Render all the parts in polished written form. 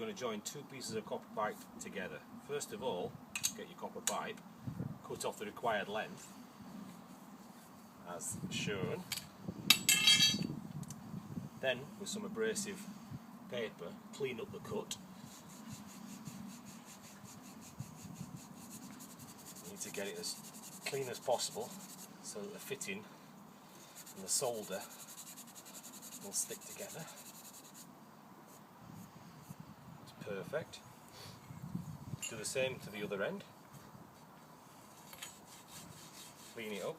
going to join two pieces of copper pipe together. First of all, get your copper pipe, cut off the required length as shown. Then with some abrasive paper, clean up the cut. You need to get it as clean as possible so that the fitting and the solder will stick together. It's perfect. Do the same to the other end. Clean it up.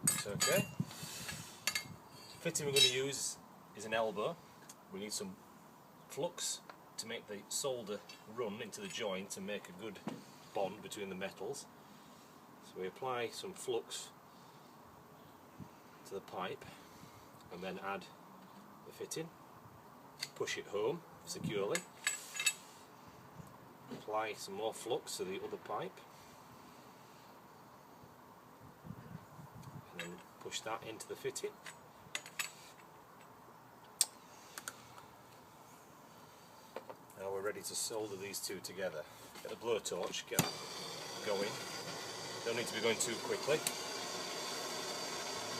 It's okay. The fitting we're going to use is an elbow. We need some flux to make the solder run into the joint and make a good bond between the metals. So we apply some flux to the pipe and then add the fitting, push it home securely, apply some more flux to the other pipe and then push that into the fitting. Now we're ready to solder these two together. Get the blowtorch, get that going. Don't need to be going too quickly.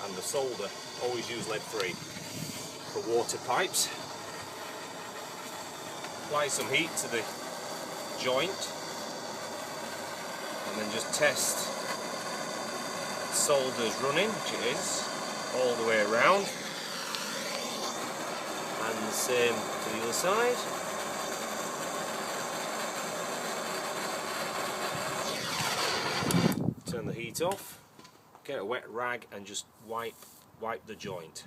And the solder, always use lead-free. For water pipes, apply some heat to the joint and then just test the solder's running, which it is, all the way around. And the same to the other side. Turn the heat off, get a wet rag and just wipe the joint.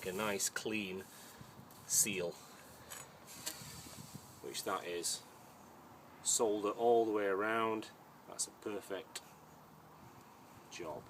Take a nice clean seal, which that is. Solder all the way around. That's a perfect job.